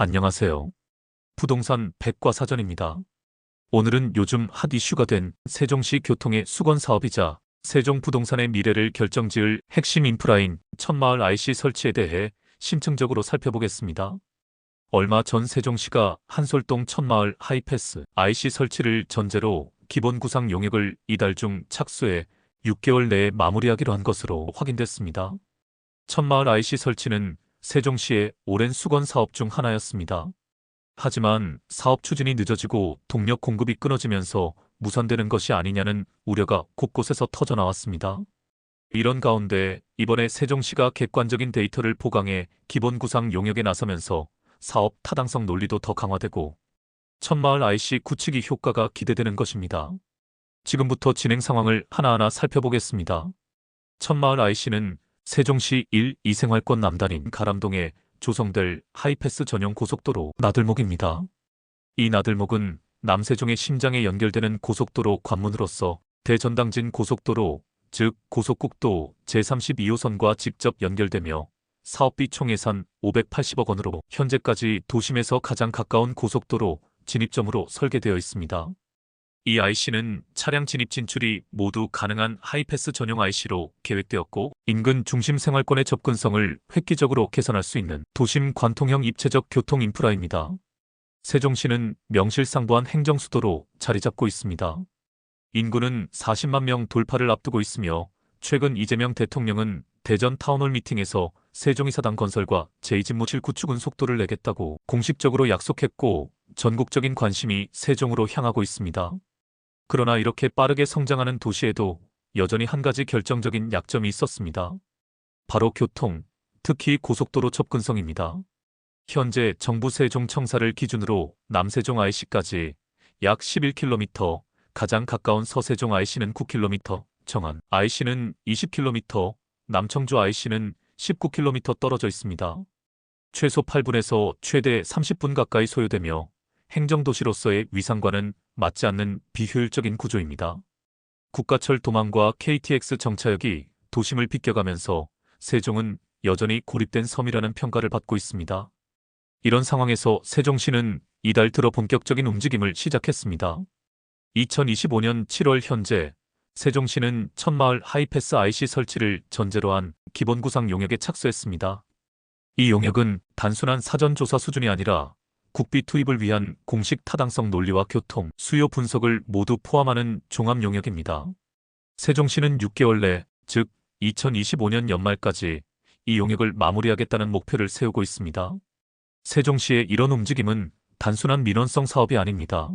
안녕하세요. 부동산 백과사전입니다. 오늘은 요즘 핫 이슈가 된 세종시 교통의 수건 사업이자 세종부동산의 미래를 결정지을 핵심 인프라인 천마을 IC 설치에 대해 심층적으로 살펴보겠습니다. 얼마 전 세종시가 한솔동 천마을 하이패스 IC 설치를 전제로 기본 구상 용역을 이달 중 착수해 6개월 내에 마무리하기로 한 것으로 확인됐습니다. 천마을 IC 설치는 세종시의 오랜 수건 사업 중 하나였습니다. 하지만 사업 추진이 늦어지고 동력 공급이 끊어지면서 무산되는 것이 아니냐는 우려가 곳곳에서 터져나왔습니다. 이런 가운데 이번에 세종시가 객관적인 데이터를 보강해 기본 구상 용역에 나서면서 사업 타당성 논리도 더 강화되고 천마을 IC 구축이 효과가 기대되는 것입니다. 지금부터 진행 상황을 하나하나 살펴보겠습니다. 천마을 IC는 세종시 1, 2생활권 남단인 가람동에 조성될 하이패스 전용 고속도로 나들목입니다. 이 나들목은 남세종의 심장에 연결되는 고속도로 관문으로서 대전당진 고속도로, 즉 고속국도 제32호선과 직접 연결되며 사업비 총 예산 580억 원으로 현재까지 도심에서 가장 가까운 고속도로 진입점으로 설계되어 있습니다. 이 IC는 차량 진입 진출이 모두 가능한 하이패스 전용 IC로 계획되었고 인근 중심 생활권의 접근성을 획기적으로 개선할 수 있는 도심 관통형 입체적 교통 인프라입니다. 세종시는 명실상부한 행정수도로 자리 잡고 있습니다. 인구는 40만 명 돌파를 앞두고 있으며 최근 이재명 대통령은 대전 타운홀 미팅에서 세종이사당 건설과 제2집무실 구축은 속도를 내겠다고 공식적으로 약속했고 전국적인 관심이 세종으로 향하고 있습니다. 그러나 이렇게 빠르게 성장하는 도시에도 여전히 한 가지 결정적인 약점이 있었습니다. 바로 교통, 특히 고속도로 접근성입니다. 현재 정부 세종청사를 기준으로 남세종 IC까지 약 11km, 가장 가까운 서세종 IC는 9km, 정안 IC는 20km, 남청주 IC는 19km 떨어져 있습니다. 최소 8분에서 최대 30분 가까이 소요되며 행정도시로서의 위상과는 맞지 않는 비효율적인 구조입니다. 국가철 도망과 KTX 정차역이 도심을 비껴가면서 세종은 여전히 고립된 섬이라는 평가를 받고 있습니다. 이런 상황에서 세종시는 이달 들어 본격적인 움직임을 시작했습니다. 2025년 7월 현재 세종시는 천마을 하이패스 IC 설치를 전제로 한 기본 구상 용역에 착수했습니다. 이 용역은 단순한 사전조사 수준이 아니라 국비 투입을 위한 공식 타당성 논리와 교통, 수요 분석을 모두 포함하는 종합 용역입니다. 세종시는 6개월 내, 즉 2025년 연말까지 이 용역을 마무리하겠다는 목표를 세우고 있습니다. 세종시의 이런 움직임은 단순한 민원성 사업이 아닙니다.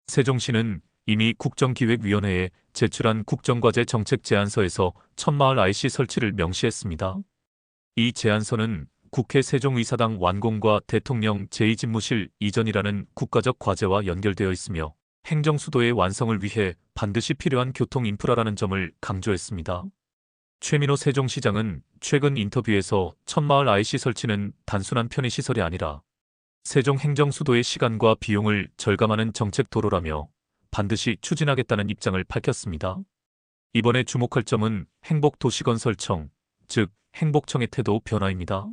세종시는 이미 국정기획위원회에 제출한 국정과제 정책 제안서에서 천마을 IC 설치를 명시했습니다. 이 제안서는 국회 세종의사당 완공과 대통령 제2집무실 이전이라는 국가적 과제와 연결되어 있으며 행정수도의 완성을 위해 반드시 필요한 교통 인프라라는 점을 강조했습니다. 최민호 세종시장은 최근 인터뷰에서 천마을 IC 설치는 단순한 편의시설이 아니라 세종 행정수도의 시간과 비용을 절감하는 정책 도로라며 반드시 추진하겠다는 입장을 밝혔습니다. 이번에 주목할 점은 행복도시건설청, 즉 행복청의 태도 변화입니다.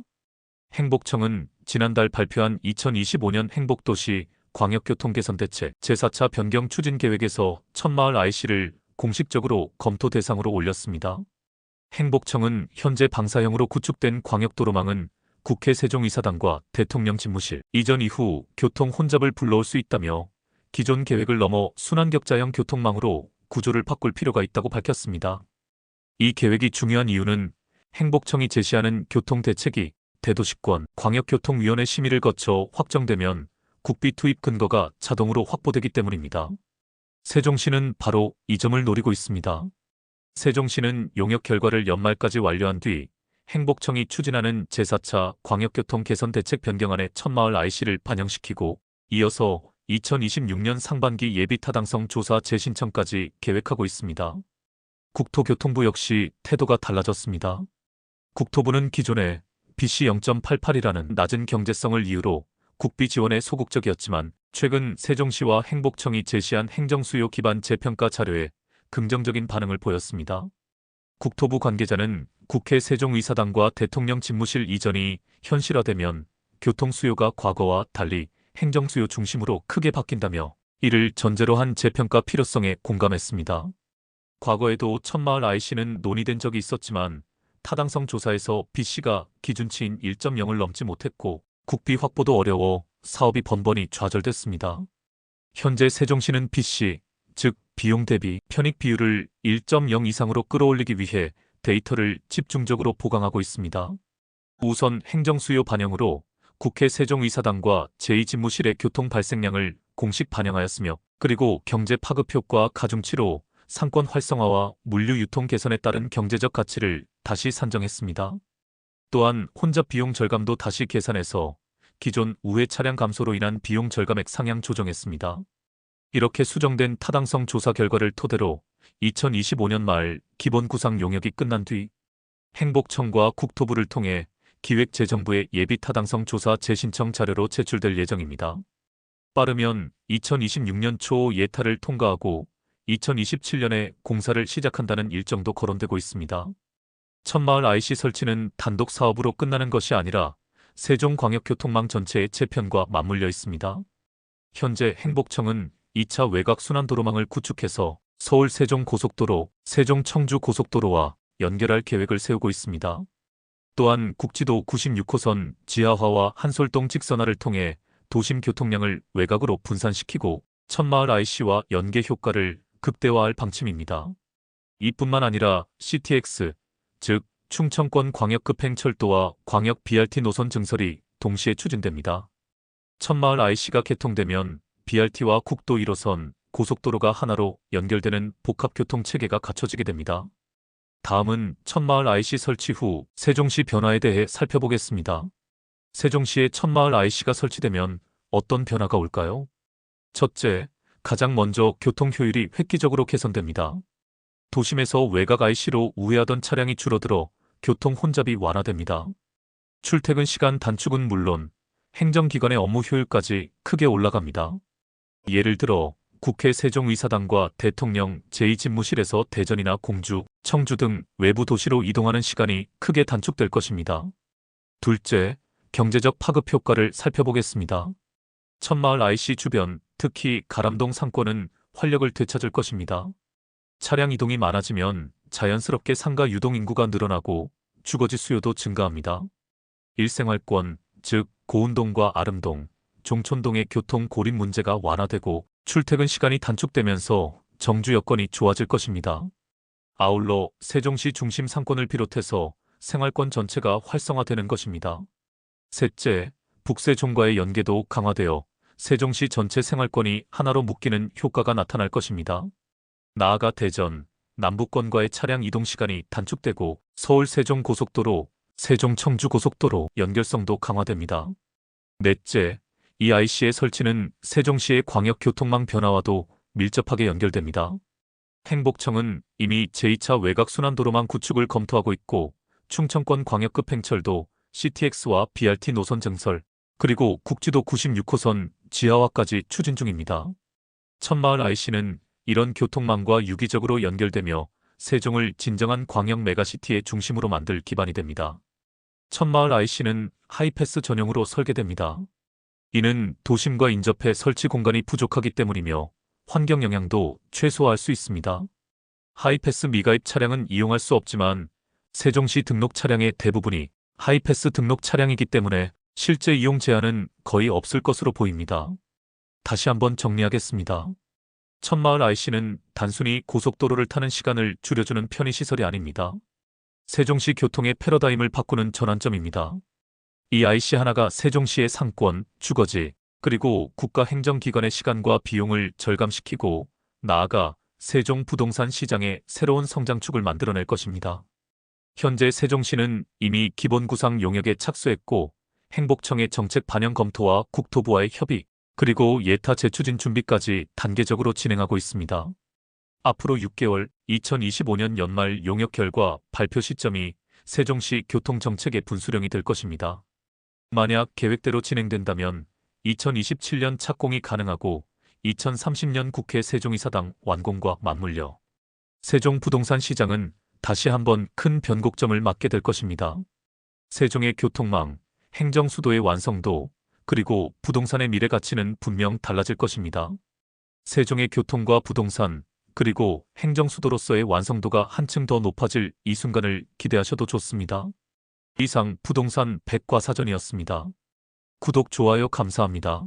행복청은 지난달 발표한 2025년 행복도시 광역교통개선대책 제4차 변경 추진 계획에서 천마을 IC를 공식적으로 검토 대상으로 올렸습니다. 행복청은 현재 방사형으로 구축된 광역도로망은 국회 세종의사당과 대통령 집무실 이전 이후 교통 혼잡을 불러올 수 있다며 기존 계획을 넘어 순환격자형 교통망으로 구조를 바꿀 필요가 있다고 밝혔습니다. 이 계획이 중요한 이유는 행복청이 제시하는 교통대책이 대도시권 광역교통위원회 심의를 거쳐 확정되면 국비 투입 근거가 자동으로 확보되기 때문입니다. 세종시는 바로 이 점을 노리고 있습니다. 세종시는 용역 결과를 연말까지 완료한 뒤 행복청이 추진하는 제4차 광역교통 개선 대책 변경안에 천마을 IC를 반영시키고 이어서 2026년 상반기 예비 타당성 조사 재신청까지 계획하고 있습니다. 국토교통부 역시 태도가 달라졌습니다. 국토부는 기존에 BC 0.88이라는 낮은 경제성을 이유로 국비 지원에 소극적이었지만 최근 세종시와 행복청이 제시한 행정수요 기반 재평가 자료에 긍정적인 반응을 보였습니다. 국토부 관계자는 국회 세종의사당과 대통령 집무실 이전이 현실화되면 교통 수요가 과거와 달리 행정 수요 중심으로 크게 바뀐다며 이를 전제로 한 재평가 필요성에 공감했습니다. 과거에도 천마을 IC는 논의된 적이 있었지만 타당성 조사에서 B씨가 기준치인 1.0을 넘지 못했고 국비 확보도 어려워 사업이 번번이 좌절됐습니다. 현재 세종시는 B씨, 즉 비용 대비 편익 비율을 1.0 이상으로 끌어올리기 위해 데이터를 집중적으로 보강하고 있습니다. 우선 행정 수요 반영으로 국회 세종의사당과 제2집무실의 교통 발생량을 공식 반영하였으며 그리고 경제 파급 효과 가중치로 상권 활성화와 물류 유통 개선에 따른 경제적 가치를 다시 산정했습니다. 또한 혼잡 비용 절감도 다시 계산해서 기존 우회 차량 감소로 인한 비용 절감액 상향 조정했습니다. 이렇게 수정된 타당성 조사 결과를 토대로 2025년 말 기본 구상 용역이 끝난 뒤 행복청과 국토부를 통해 기획재정부의 예비 타당성 조사 재신청 자료로 제출될 예정입니다. 빠르면 2026년 초 예타를 통과하고 2027년에 공사를 시작한다는 일정도 거론되고 있습니다. 천마을 IC 설치는 단독 사업으로 끝나는 것이 아니라 세종광역교통망 전체의 재편과 맞물려 있습니다. 현재 행복청은 2차 외곽 순환도로망을 구축해서 서울 세종고속도로, 세종청주고속도로와 연결할 계획을 세우고 있습니다. 또한 국지도 96호선 지하화와 한솔동 직선화를 통해 도심 교통량을 외곽으로 분산시키고 천마을 IC와 연계 효과를 극대화할 방침입니다. 이뿐만 아니라 CTX, 즉 충청권 광역급행철도와 광역 BRT 노선 증설이 동시에 추진됩니다. 천마을 IC가 개통되면 BRT와 국도 1호선, 고속도로가 하나로 연결되는 복합교통체계가 갖춰지게 됩니다. 다음은 천마을 IC 설치 후 세종시 변화에 대해 살펴보겠습니다. 세종시에 천마을 IC가 설치되면 어떤 변화가 올까요? 첫째, 가장 먼저 교통 효율이 획기적으로 개선됩니다. 도심에서 외곽 IC로 우회하던 차량이 줄어들어 교통 혼잡이 완화됩니다. 출퇴근 시간 단축은 물론 행정기관의 업무 효율까지 크게 올라갑니다. 예를 들어 국회 세종의사당과 대통령 제2집무실에서 대전이나 공주, 청주 등 외부 도시로 이동하는 시간이 크게 단축될 것입니다. 둘째, 경제적 파급 효과를 살펴보겠습니다. 천마을 IC 주변, 특히 가람동 상권은 활력을 되찾을 것입니다. 차량 이동이 많아지면 자연스럽게 상가 유동 인구가 늘어나고 주거지 수요도 증가합니다. 일생활권, 즉 고운동과 아름동, 종촌동의 교통 고립 문제가 완화되고 출퇴근 시간이 단축되면서 정주 여건이 좋아질 것입니다. 아울러 세종시 중심 상권을 비롯해서 생활권 전체가 활성화되는 것입니다. 셋째, 북세종과의 연계도 강화되어 세종시 전체 생활권이 하나로 묶이는 효과가 나타날 것입니다. 나아가 대전, 남부권과의 차량 이동 시간이 단축되고 서울 세종고속도로, 세종청주고속도로 연결성도 강화됩니다. 넷째, 이 IC의 설치는 세종시의 광역교통망 변화와도 밀접하게 연결됩니다. 행복청은 이미 제2차 외곽순환도로망 구축을 검토하고 있고 충청권 광역급행철도, CTX와 BRT 노선 증설, 그리고 국지도 96호선 지하화까지 추진 중입니다. 천마을 IC는 이런 교통망과 유기적으로 연결되며 세종을 진정한 광역 메가시티의 중심으로 만들 기반이 됩니다. 천마을 IC는 하이패스 전용으로 설계됩니다. 이는 도심과 인접해 설치 공간이 부족하기 때문이며 환경 영향도 최소화할 수 있습니다. 하이패스 미가입 차량은 이용할 수 없지만 세종시 등록 차량의 대부분이 하이패스 등록 차량이기 때문에 실제 이용 제한은 거의 없을 것으로 보입니다. 다시 한번 정리하겠습니다. 천마을 IC는 단순히 고속도로를 타는 시간을 줄여주는 편의시설이 아닙니다. 세종시 교통의 패러다임을 바꾸는 전환점입니다. 이 IC 하나가 세종시의 상권, 주거지, 그리고 국가 행정기관의 시간과 비용을 절감시키고 나아가 세종 부동산 시장의 새로운 성장축을 만들어낼 것입니다. 현재 세종시는 이미 기본 구상 용역에 착수했고 행복청의 정책 반영 검토와 국토부와의 협의, 그리고 예타 재추진 준비까지 단계적으로 진행하고 있습니다. 앞으로 6개월, 2025년 연말 용역 결과 발표 시점이 세종시 교통정책의 분수령이 될 것입니다. 만약 계획대로 진행된다면 2027년 착공이 가능하고 2030년 국회 세종의사당 완공과 맞물려 세종 부동산 시장은 다시 한번 큰 변곡점을 맞게 될 것입니다. 세종의 교통망, 행정수도의 완성도, 그리고 부동산의 미래 가치는 분명 달라질 것입니다. 세종의 교통과 부동산, 그리고 행정수도로서의 완성도가 한층 더 높아질 이 순간을 기대하셔도 좋습니다. 이상 부동산 백과사전이었습니다. 구독, 좋아요 감사합니다.